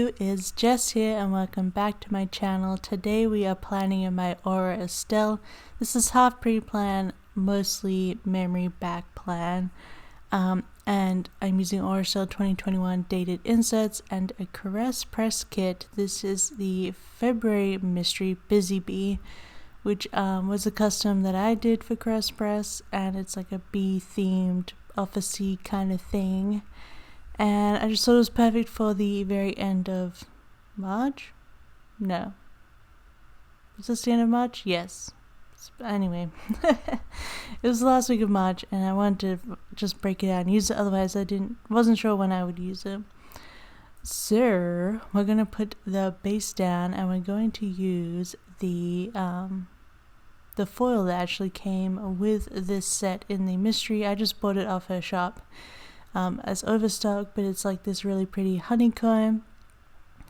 you, it's Jess here and welcome back to my channel. Today we are planning in my Aura Estelle. This is half pre-plan, mostly memory back plan. And I'm using Aura Estelle 2021 dated inserts and a Caress press kit. This is the February Mystery Busy Bee, which was a custom that I did for Caress Press, and it's like a bee themed officey kind of thing. And I just thought it was perfect for the very end of March? No. Was this the end of March? Yes. Anyway, it was the last week of March and I wanted to just break it out and use it, otherwise I wasn't sure when I would use it. So, we're going to put the base down and we're going to use the foil that actually came with this set in the mystery. I just bought it off her shop. As overstock, but it's like this really pretty honeycomb.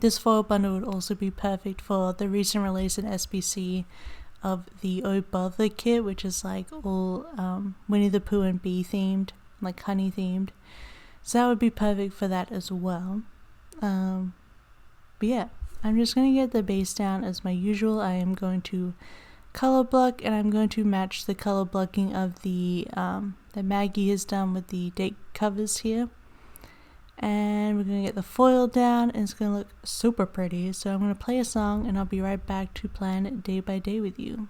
This foil bundle would also be perfect for the recent release in SBC of the Oh Bother kit, which is like all Winnie the Pooh and bee themed, like honey themed. So that would be perfect for that as well. But yeah, I'm just going to get the base down as my usual. I am going to color block and I'm going to match the color blocking of the that Maggie has done with the date covers here. And we're going to get the foil down and it's going to look super pretty. So I'm going to play a song and I'll be right back to plan day by day with you.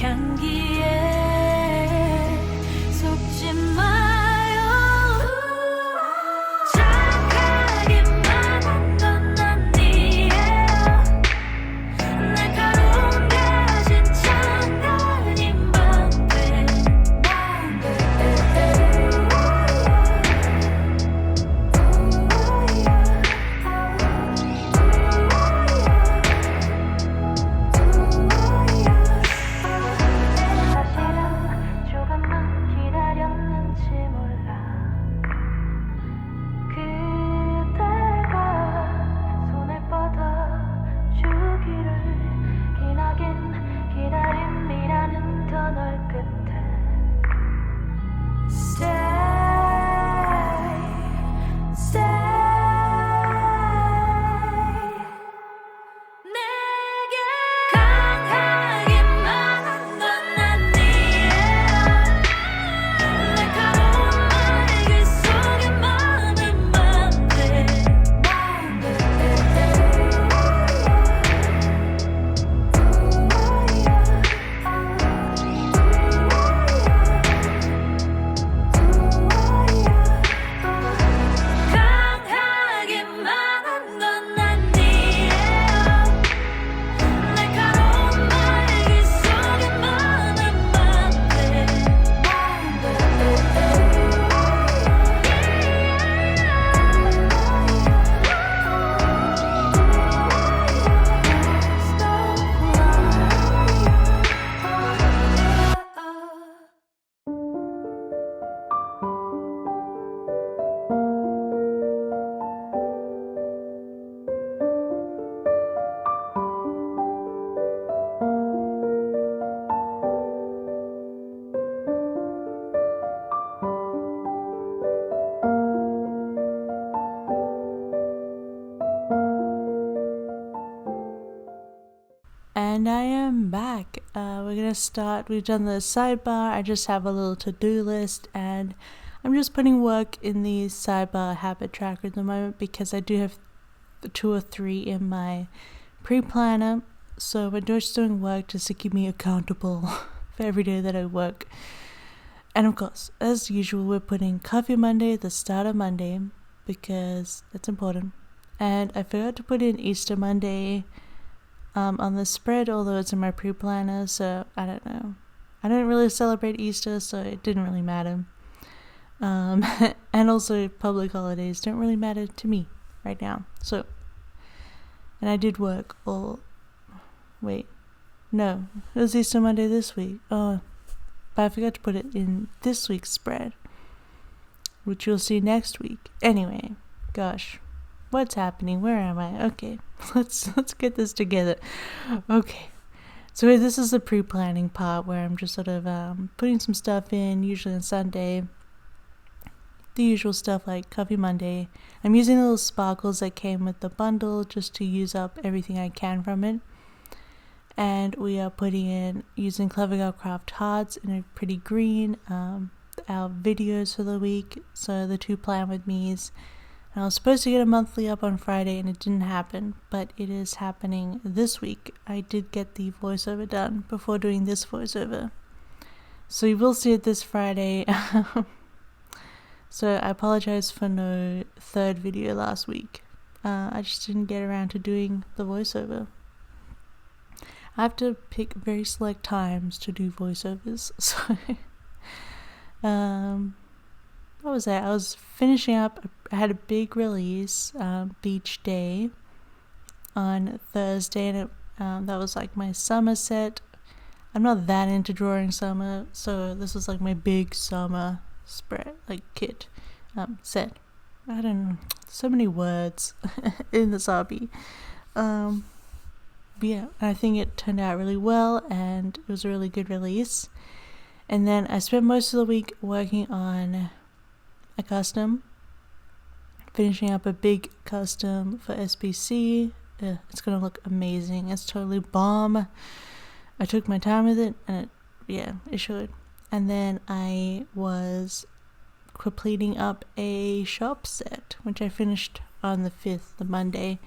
향기에 속지 마요. And I am back. We're gonna start. We've done the sidebar. I just have a little to-do list, and I'm just putting work in the sidebar habit tracker at the moment because I do have 2 or 3 in my pre-planner. So we're just doing work just to keep me accountable for every day that I work. And of course, as usual, we're putting Coffee Monday at the start of Monday because that's important. And I forgot to put in Easter Monday on the spread, although it's in my pre-planner, so I don't know. I don't really celebrate Easter, so it didn't really matter. And also public holidays don't really matter to me right now. So, and I did work it was Easter Monday this week. Oh, but I forgot to put it in this week's spread, which you'll see next week. Anyway, gosh. What's happening? Where am I? Okay, let's get this together. Okay, so this is the pre-planning part where I'm just sort of putting some stuff in, usually on Sunday. The usual stuff like Coffee Monday. I'm using the little sparkles that came with the bundle just to use up everything I can from it. And we are putting in, using Clever Girl Craft Hearts in a pretty green, our videos for the week. So the 2 plan with me's. I was supposed to get a monthly up on Friday and it didn't happen, but it is happening this week. I did get the voiceover done before doing this voiceover. So you will see it this Friday. So I apologize for no 3rd video last week. I just didn't get around to doing the voiceover. I have to pick very select times to do voiceovers. So what was that? I was finishing up. I had a big release, Beach Day, on Thursday, and that was like my summer set. I'm not that into drawing summer, so this was like my big summer spread, like kit, set. I don't know, so many words in this hobby. But yeah, I think it turned out really well, and it was a really good release. And then I spent most of the week working on a custom, finishing up a big custom for SPC. It's gonna look amazing. It's totally bomb. I took my time with it, and it should. And then I was completing up a shop set, which I finished on the 5th, the Monday,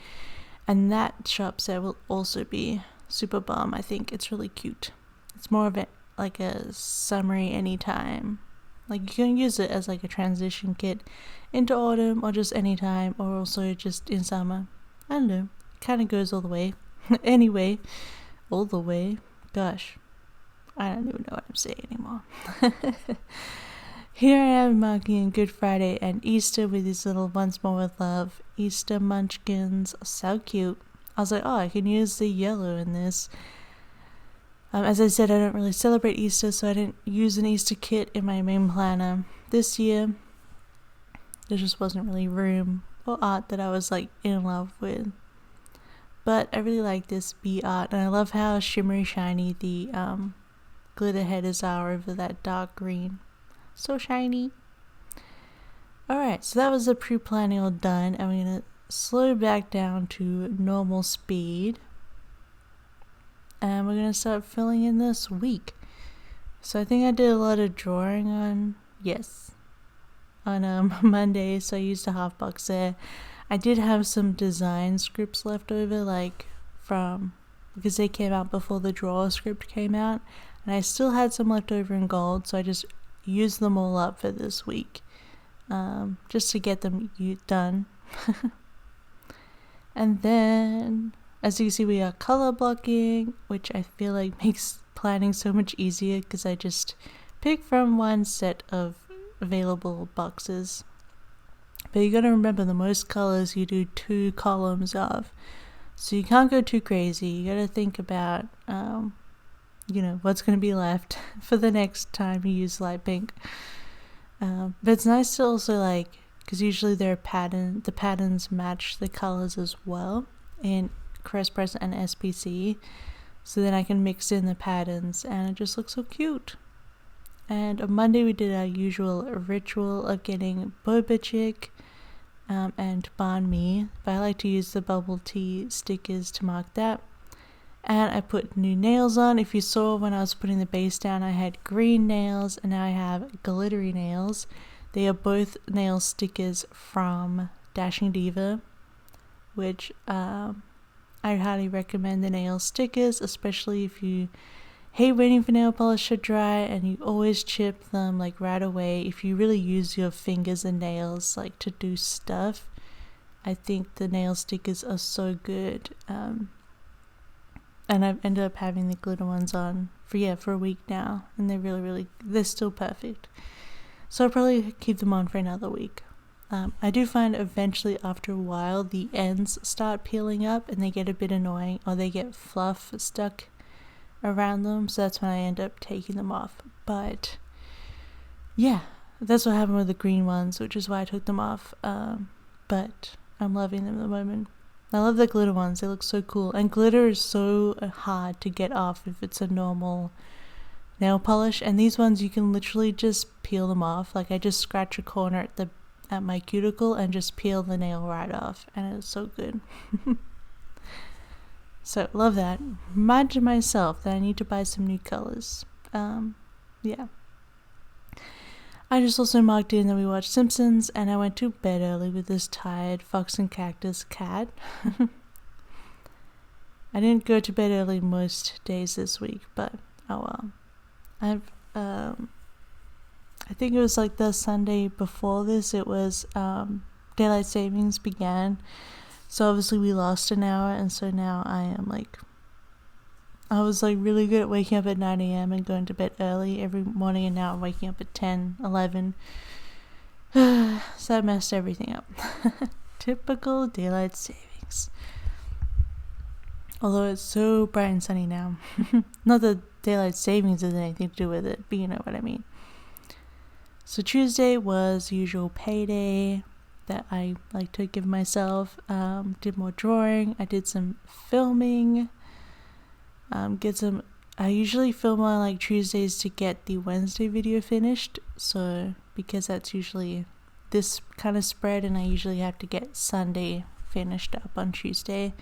and that shop set will also be super bomb. I think it's really cute. It's more of like a summery anytime. Like you can use it as like a transition kit into autumn or just anytime, or also just in summer. I don't know. It kind of goes all the way. Anyway, all the way. Gosh, I don't even know what I'm saying anymore. Here I am marking Good Friday and Easter with these little Once More With Love Easter munchkins. So cute. I was like, oh, I can use the yellow in this. As I said, I don't really celebrate Easter, so I didn't use an Easter kit in my main planner this year. There just wasn't really room or art that I was like in love with. But I really like this bee art, and I love how shimmery shiny the glitter headers are over that dark green. So shiny. Alright, so that was the pre-planning all done. I'm going to slow back down to normal speed. And we're going to start filling in this week. So I think I did a lot of drawing on Monday, so I used a half box there. I did have some design scripts left over, because they came out before the draw script came out, and I still had some left over in gold, so I just used them all up for this week, just to get them done. And then, as you can see, we are color blocking, which I feel like makes planning so much easier because I just pick from one set of available boxes. But you gotta remember, the most colors you do 2 columns of, so you can't go too crazy. You gotta think about, what's gonna be left for the next time you use light pink. But it's nice to also because usually the patterns match the colors as well in Press and SPC, so then I can mix in the patterns and it just looks so cute. And on Monday we did our usual ritual of getting Boba Chick and Banh Mi, but I like to use the bubble tea stickers to mark that. And I put new nails on. If you saw when I was putting the base down, I had green nails and now I have glittery nails. They are both nail stickers from Dashing Diva, which I highly recommend the nail stickers, especially if you hate waiting for nail polish to dry and you always chip them like right away. If you really use your fingers and nails like to do stuff, I think the nail stickers are so good. And I've ended up having the glitter ones on for a week now, and they're still perfect. So I'll probably keep them on for another week. I do find eventually after a while the ends start peeling up and they get a bit annoying, or they get fluff stuck around them, so that's when I end up taking them off. But yeah, that's what happened with the green ones, which is why I took them off. But I'm loving them at the moment. I love the glitter ones, they look so cool. And glitter is so hard to get off if it's a normal nail polish, and these ones you can literally just peel them off. Like I just scratch a corner at my cuticle and just peel the nail right off, and it's so good. So love that. Reminded myself that I need to buy some new colors. Yeah. I just also marked in that we watched Simpsons, and I went to bed early with this tired Fox and Cactus cat. I didn't go to bed early most days this week, but oh well. I think it was like the Sunday before this, it was daylight savings began, so obviously we lost an hour, and so now I was like really good at waking up at 9 a.m. and going to bed early every morning, and now I'm waking up at 10, 11. So that messed everything up. Typical daylight savings. Although it's so bright and sunny now. Not that daylight savings has anything to do with it, but you know what I mean. So Tuesday was usual payday that I like to give myself. Did more drawing. I did some filming. I usually film on like Tuesdays to get the Wednesday video finished, so because that's usually this kind of spread, and I usually have to get Sunday finished up on Tuesday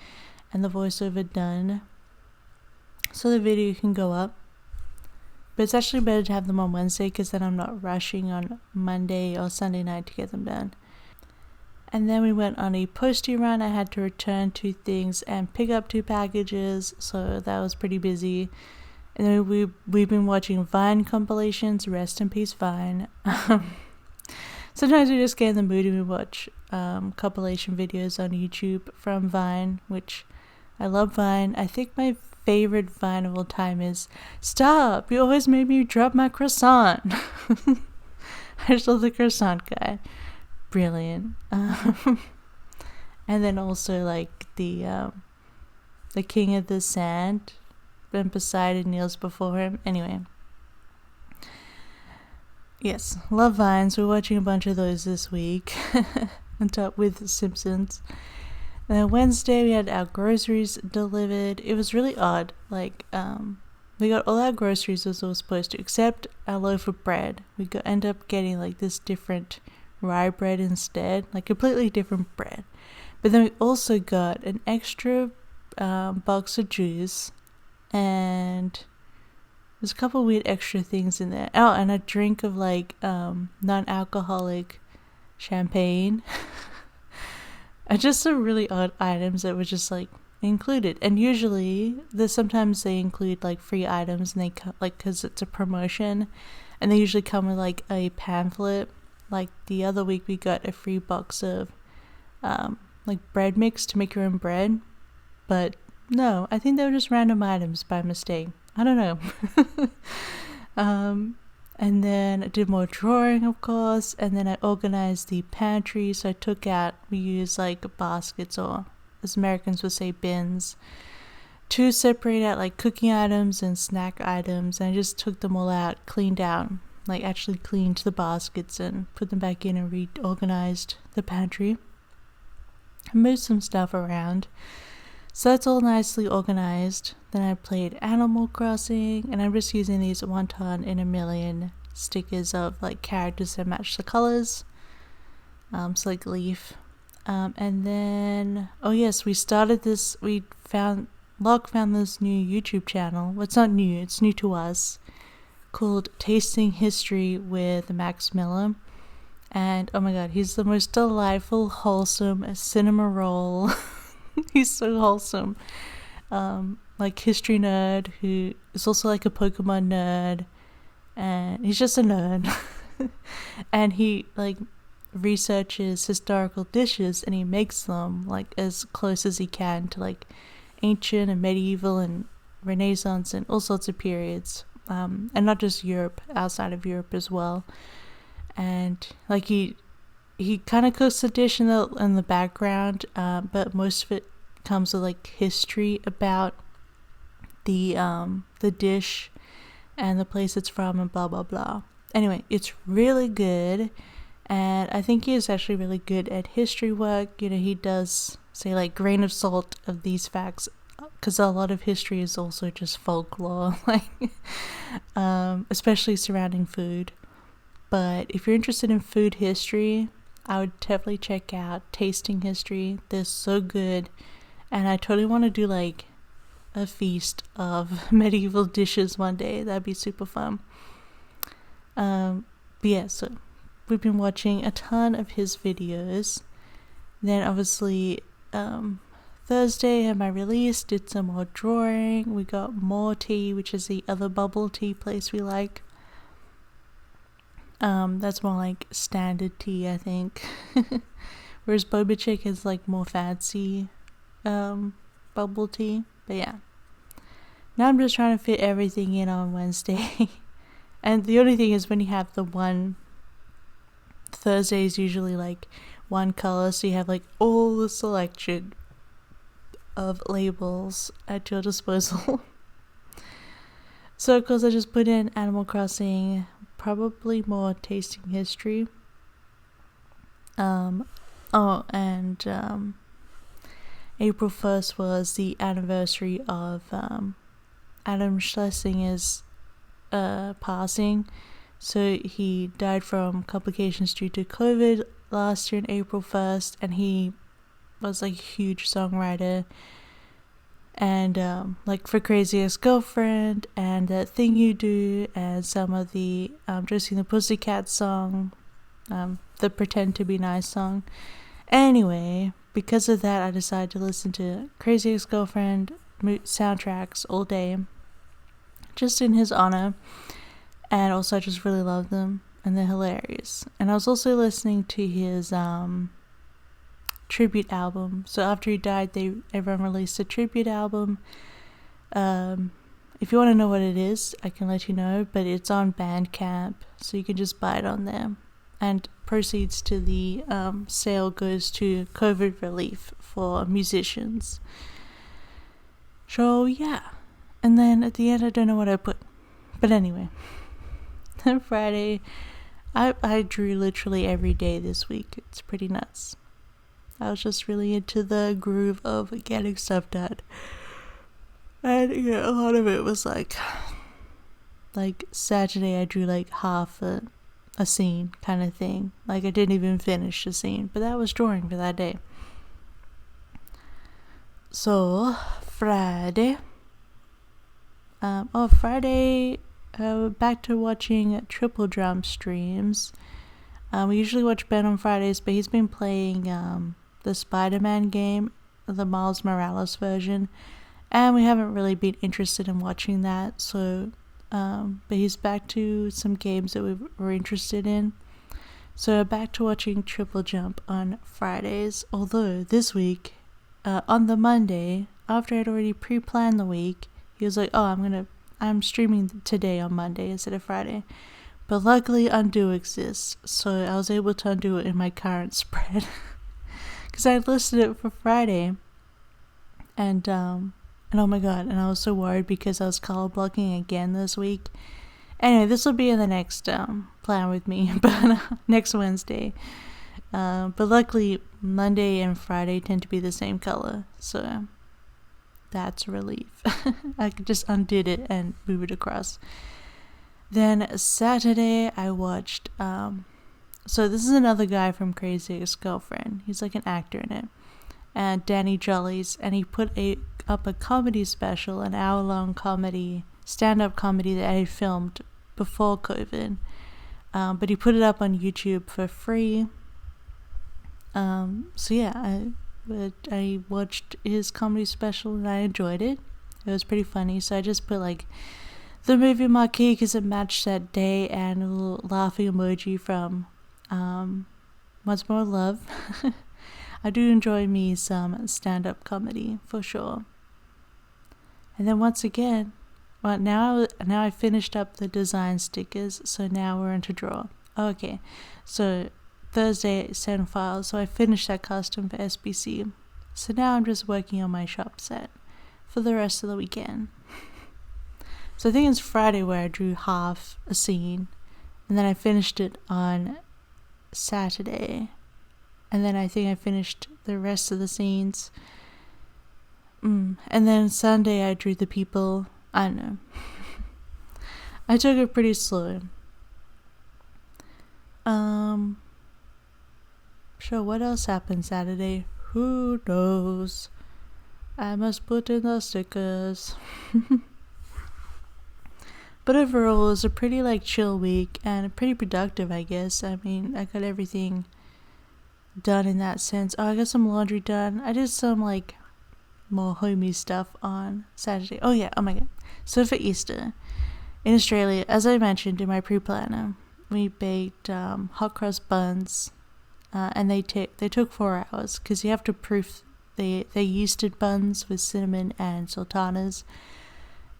and the voiceover done so the video can go up. But it's actually better to have them on Wednesday, because then I'm not rushing on Monday or Sunday night to get them done. And then we went on a postie run. I had to return 2 things and pick up 2 packages, so that was pretty busy. And then we've been watching Vine compilations. Rest in peace, Vine. Sometimes we just get in the mood and we watch compilation videos on YouTube from Vine, which I love Vine. I think my favorite Vine of all time is "Stop! You always made me drop my croissant." I just love the croissant guy. Brilliant. And then also like the King of the Sand, and Poseidon kneels before him. Anyway, yes, love Vines. We're watching a bunch of those this week on top with Simpsons. And then Wednesday we had our groceries delivered. It was really odd. Like we got all our groceries as we were supposed to, except our loaf of bread. We end up getting like this different rye bread instead, like completely different bread. But then we also got an extra box of juice, and there's a couple weird extra things in there. Oh, and a drink of like non-alcoholic champagne. And just some really odd items that were just like included. And usually sometimes they include like free items, and they like, because it's a promotion, and they usually come with like a pamphlet. Like the other week we got a free box of like bread mix to make your own bread, but no, I think they were just random items by mistake. I don't know. And then I did more drawing, of course, and then I organized the pantry. So we use like baskets, or as Americans would say, bins, to separate out like cooking items and snack items. And I just took them all out, cleaned out, like actually cleaned the baskets and put them back in, and reorganized the pantry. I moved some stuff around. So that's all nicely organized. Then I played Animal Crossing, and I'm just using these 1 ton in a million stickers of like characters that match the colors. So like Leaf. And then, oh yes, we found Locke found this new YouTube channel. Well, it's not new, it's new to us, called Tasting History with Max Miller. And oh my god, he's the most delightful, wholesome cinema roll. He's so wholesome. Like history nerd who is also like a Pokemon nerd, and he's just a nerd. And he like researches historical dishes and he makes them like as close as he can to like ancient and medieval and Renaissance and all sorts of periods, and not just Europe, outside of Europe as well. And like he kind of cooks the dish in the background, but most of it comes with like history about the dish and the place it's from and blah blah blah. Anyway, it's really good, and I think he is actually really good at history work. You know, he does say like grain of salt of these facts, because a lot of history is also just folklore, like especially surrounding food. But if you're interested in food history, I would definitely check out Tasting History. They're so good. And I totally want to do like a feast of medieval dishes one day. That'd be super fun. But yeah, so we've been watching a ton of his videos. Then obviously Thursday had my release, did some more drawing. We got More Tea, which is the other bubble tea place we like. That's more like standard tea, I think. Whereas Boba Chick is like more fancy bubble tea. But yeah. Now I'm just trying to fit everything in on Wednesday. And the only thing is when you have the one Thursday is usually like one color, so you have like all the selection of labels at your disposal. So of course I just put in Animal Crossing, probably more Tasting History. April 1st was the anniversary of Adam Schlesinger's passing. So he died from complications due to COVID last year on April 1st, and he was like a huge songwriter. And like for Crazy Ex-Girlfriend and That Thing You Do and some of the Josie and the Pussycat song, the Pretend to Be Nice song. Anyway, because of that I decided to listen to Crazy Ex-Girlfriend soundtracks all day just in his honor, and also I just really love them and they're hilarious. And I was also listening to his tribute album. So after he died, everyone released a tribute album. If you want to know what it is, I can let you know, but it's on Bandcamp, so you can just buy it on there. And proceeds to the sale goes to COVID relief for musicians. So yeah. And then at the end, I don't know what I put. But anyway. Then Friday, I drew literally every day this week. It's pretty nuts. I was just really into the groove of getting stuff done. And yeah, a lot of it was like Saturday I drew like half a scene kind of thing. Like I didn't even finish the scene, but that was drawing for that day. So Friday, back to watching Triple Drum streams. We usually watch Ben on Fridays, but he's been playing the Spider-Man game, the Miles Morales version, and we haven't really been interested in watching that. So but he's back to some games that we were interested in. So back to watching Triple Jump on Fridays. Although this week, on the Monday, after I'd already pre-planned the week, he was like, "Oh, I'm streaming today on Monday instead of Friday." But luckily Undo exists, so I was able to undo it in my current spread. Because I listed it for Friday. And oh my god, and I was so worried because I was color blocking again this week. Anyway, this will be in the next plan with me, but next Wednesday. But luckily, Monday and Friday tend to be the same color, so that's a relief. I could just undid it and move it across. Then Saturday, I watched, so this is another guy from Crazy Ex-Girlfriend. He's like an actor in it. and Danny Jolly's, and he put up a comedy special, an hour-long comedy, stand-up comedy that I filmed before COVID. But he put it up on YouTube for free. So yeah, I watched his comedy special and I enjoyed it. It was pretty funny. So I just put like the movie marquee because it matched that day, and a little laughing emoji from Once More Love. I do enjoy me some stand-up comedy for sure. And then once again, well, now I finished up the design stickers, so now we're into draw. Okay, so Thursday send files, so I finished that custom for SBC. So now I'm just working on my shop set for the rest of the weekend. So I think it's Friday where I drew half a scene, and then I finished it on Saturday, and then I think I finished the rest of the scenes. And then Sunday I drew the people. I don't know. I took it pretty slow. Sure, what else happened Saturday? Who knows? I must put in the stickers. But overall, it was a pretty chill week and pretty productive, I guess. I mean, I got everything done in that sense. Oh, I got some laundry done. I did some more homey stuff on Saturday. Oh yeah, oh my god. So for Easter in Australia, as I mentioned in my pre-planner, we baked hot cross buns, and they took 4 hours because you have to proof they yeasted buns with cinnamon and sultanas,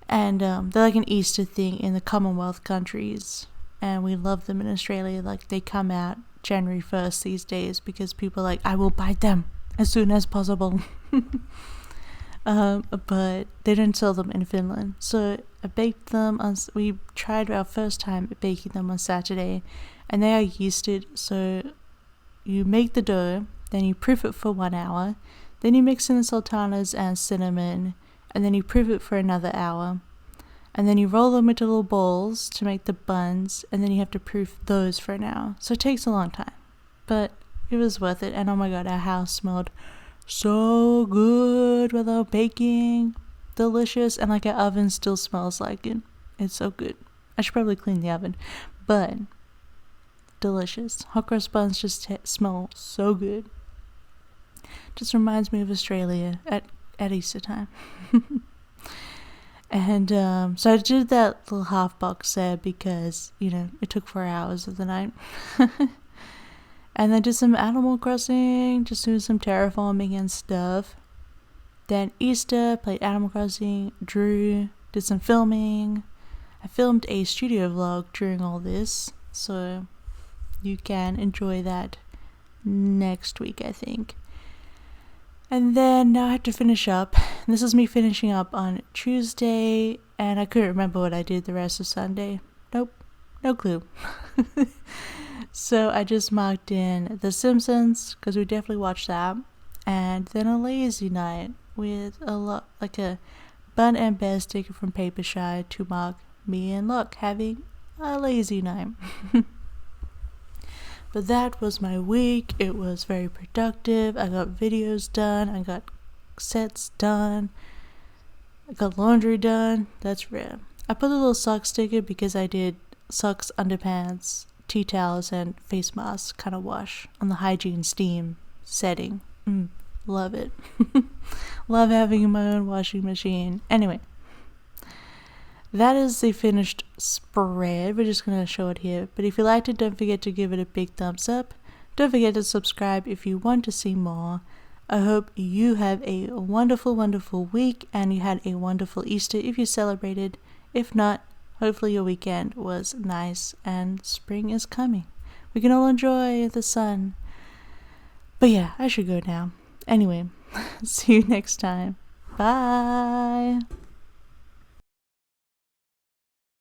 and they're like an Easter thing in the Commonwealth countries, and we love them in Australia. They come out January 1st these days because people are I will buy them as soon as possible. But they don't sell them in Finland. So I baked them we tried our first time baking them on Saturday, and they are yeasted. So you make the dough, then you proof it for 1 hour, then you mix in the sultanas and cinnamon, and then you proof it for another hour, and then you roll them into little balls to make the buns, and then you have to proof those for an hour. So it takes a long time, but it was worth it. And oh my god, our house smelled so good without baking. Delicious. And our oven still smells like it. It's so good. I should probably clean the oven, but delicious. Hot cross buns just smell so good. Just reminds me of Australia at Easter time. And so I did that little half box there because it took 4 hours of the night. And then did some Animal Crossing, just doing some terraforming and stuff. Then Easter, played Animal Crossing, drew, did some filming. I filmed a studio vlog during all this, so you can enjoy that next week, I think. And then now I have to finish up. This is me finishing up on Tuesday, and I couldn't remember what I did the rest of Sunday. Nope, no clue. So I just marked in The Simpsons, because we definitely watched that, and then a lazy night with a bun and bear sticker from Papershire to mark me and Luck having a lazy night. But that was my week. It was very productive. I got videos done, I got sets done, I got laundry done. That's rare. I put a little sock sticker because I did socks, underpants, tea towels, and face masks kind of wash on the hygiene steam setting. Love it. Love having my own washing machine. Anyway, that is the finished spread. We're just going to show it here. But if you liked it, don't forget to give it a big thumbs up. Don't forget to subscribe if you want to see more. I hope you have a wonderful, wonderful week, and you had a wonderful Easter if you celebrated. If not, hopefully your weekend was nice and spring is coming. We can all enjoy the sun. But yeah, I should go now. Anyway, see you next time. Bye.